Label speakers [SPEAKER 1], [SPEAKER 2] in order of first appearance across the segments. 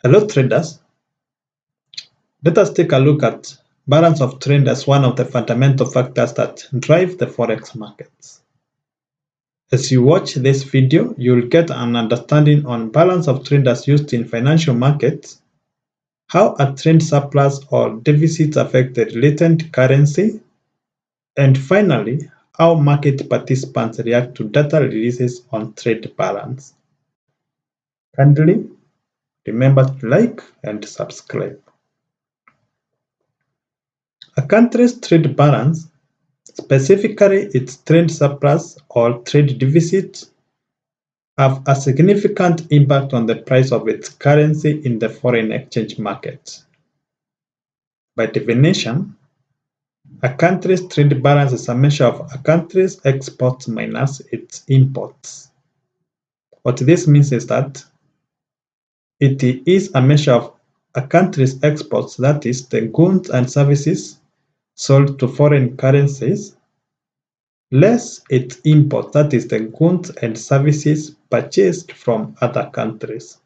[SPEAKER 1] Hello traders, let us take a look at balance of trade as one of the fundamental factors that drive the forex markets. As you watch this video, you will get an understanding on balance of trade as used in financial markets, how a trade surplus or deficit affect the latent currency, and finally, how market participants react to data releases on trade balance. Kindly remember to like and subscribe. A country's trade balance, specifically its trade surplus or trade deficit, have a significant impact on the price of its currency in the foreign exchange market. By definition, a country's trade balance is a measure of a country's exports minus its imports. What this means is that it is a measure of a country's exports, that is, the goods and services sold to foreign currencies, less its imports, that is, the goods and services purchased from other countries.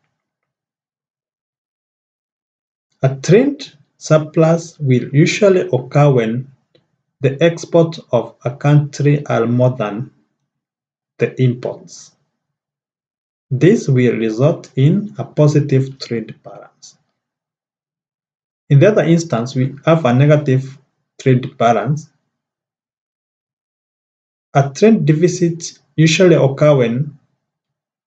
[SPEAKER 1] A trade surplus will usually occur when the exports of a country are more than the imports. This will result in a positive trade balance. In the other instance, we have a negative trade balance. A trade deficit usually occurs when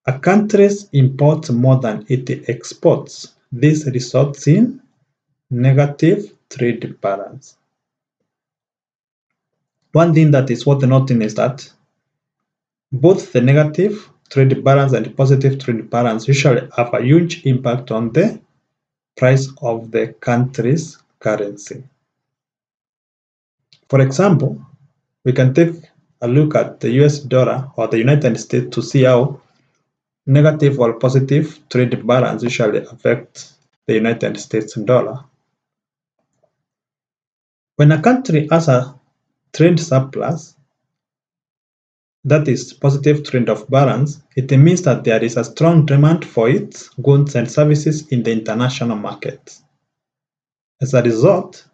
[SPEAKER 1] a country imports more than it exports. This results in negative trade balance. One thing that is worth noting is that both the negative trade balance and positive trade balance usually have a huge impact on the price of the country's currency. For example, we can take a look at the US dollar or the United States to see how negative or positive trade balance usually affects the United States dollar. When a country has a trade surplus, that is positive trade of balance, it means that there is a strong demand for its goods and services in the international market. As a result,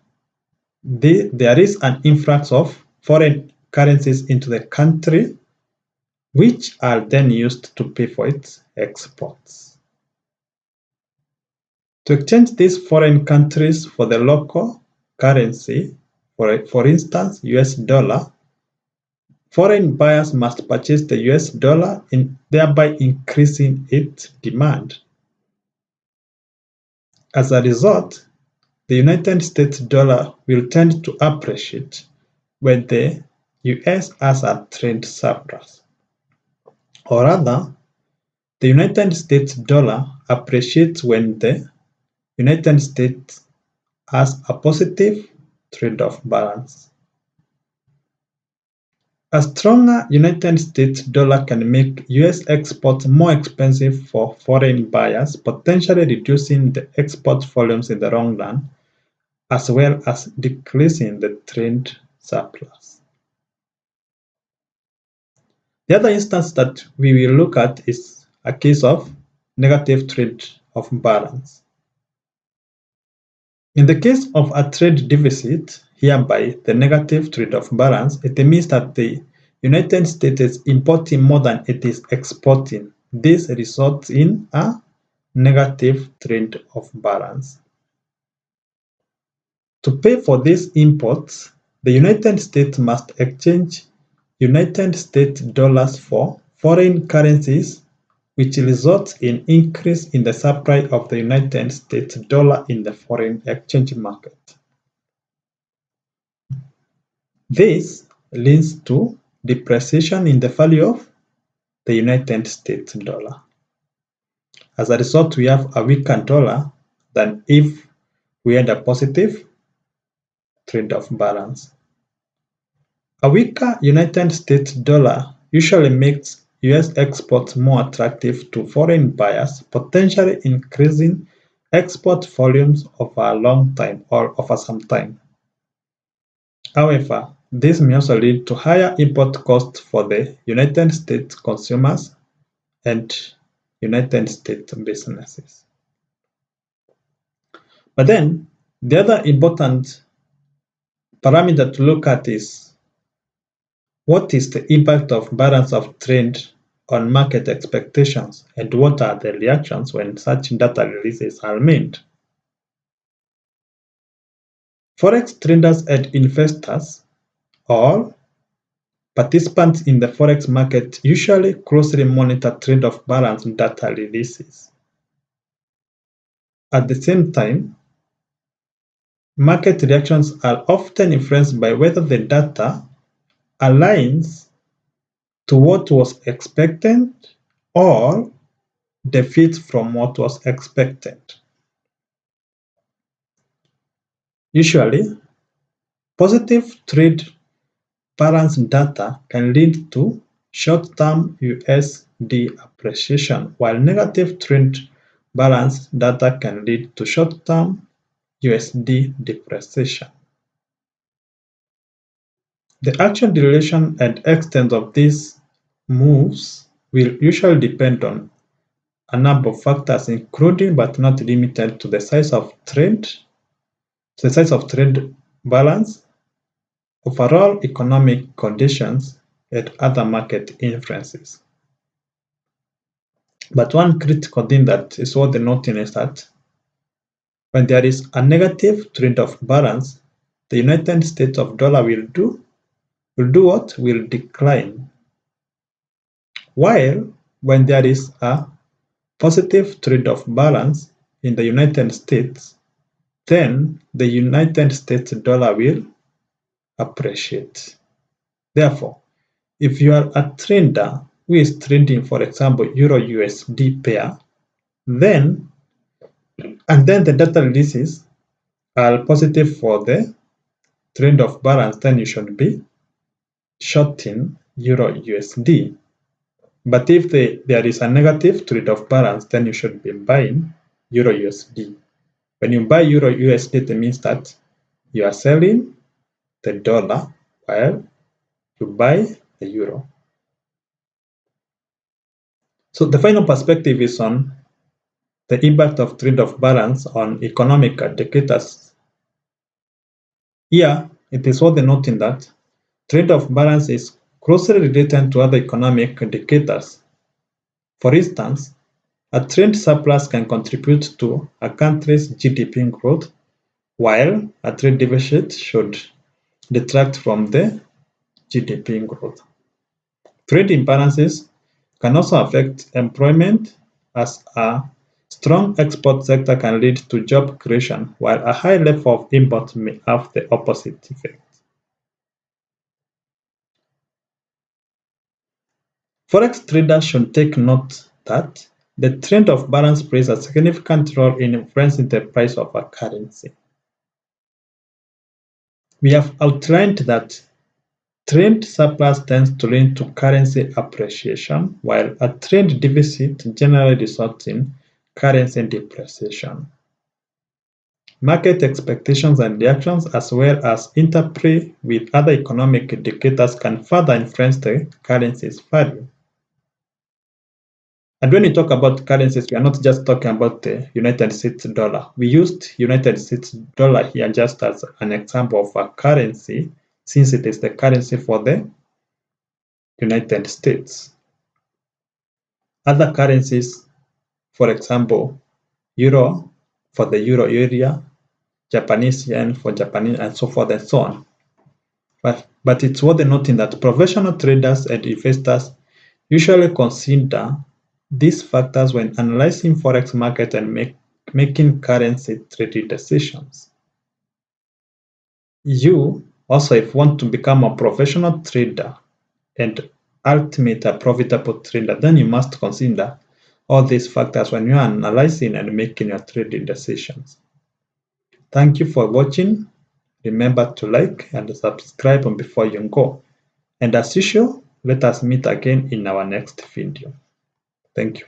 [SPEAKER 1] there is an influx of foreign currencies into the country, which are then used to pay for its exports. To exchange these foreign countries for the local currency, for instance, US dollar, foreign buyers must purchase the US dollar, thereby increasing its demand. As a result, the United States dollar will tend to appreciate when the US has a trade surplus. Or rather, the United States dollar appreciates when the United States has a positive trade-off balance. A stronger United States dollar can make US exports more expensive for foreign buyers, potentially reducing the export volumes in the long run, as well as decreasing the trade surplus. The other instance that we will look at is a case of negative trade of balance. In the case of a trade deficit, hereby the negative trade of balance, it means that the United States is importing more than it is exporting. This results in a negative trade of balance. To pay for these imports, the United States must exchange United States dollars for foreign currencies, which results in increase in the supply of the United States dollar in the foreign exchange market. This leads to depreciation in the value of the United States dollar. As a result, we have a weaker dollar than if we had a positive trade-off balance. A weaker United States dollar usually makes US exports more attractive to foreign buyers, potentially increasing export volumes over a long time or over some time. However, this may also lead to higher import costs for the United States consumers and United States businesses. But then the other important parameter to look at is what is the impact of balance of trade on market expectations, and what are the reactions when such data releases are made. Forex traders and investors, or participants in the Forex market, usually closely monitor trade-off balance data releases. At the same time, market reactions are often influenced by whether the data aligns to what was expected or deviates from what was expected. Usually, positive trade balance data can lead to short-term USD appreciation, while negative trade balance data can lead to short-term USD depreciation. The actual duration and extent of these moves will usually depend on a number of factors, including but not limited to the size of trade balance, overall economic conditions, and other market influences. But one critical thing that is worth noting is that when there is a negative trade-off balance, the United States of dollar will do what? Will decline. While when there is a positive trade-off balance in the United States, then the United States dollar will appreciate. Therefore, if you are a trader who is trading, for example, Euro USD pair, then the data releases are positive for the trade-off balance, then you should be shorting Euro USD. But if there is a negative trade-off balance, then you should be buying Euro USD. When you buy Euro USD, it means that you are selling the dollar while you buy the euro. So the final perspective is on the impact of trade-off balance on economic indicators. Here, it is worth noting that trade-off balance is closely related to other economic indicators. For instance, a trade surplus can contribute to a country's GDP growth, while a trade deficit should detract from the GDP growth. Trade imbalances can also affect employment, as a strong export sector can lead to job creation, while a high level of import may have the opposite effect. Forex traders should take note that the trend of balance plays a significant role in influencing the price of a currency. We have outlined that trade surplus tends to lead to currency appreciation, while a trade deficit generally results in currency depreciation. Market expectations and reactions, as well as interplay with other economic indicators, can further influence the currency's value. And when we talk about currencies, we are not just talking about the United States dollar. We used United States dollar here just as an example of a currency, since it is the currency for the United States. Other currencies, for example, euro for the euro area, Japanese yen for Japanese, and so forth and so on. But it's worth noting that professional traders and investors usually consider these factors when analyzing Forex market and making currency trading decisions. You also, if you want to become a professional trader and ultimately a profitable trader, then you must consider all these factors when you are analyzing and making your trading decisions. Thank you for watching. Remember to like and subscribe before you go. And as usual, let us meet again in our next video. Thank you.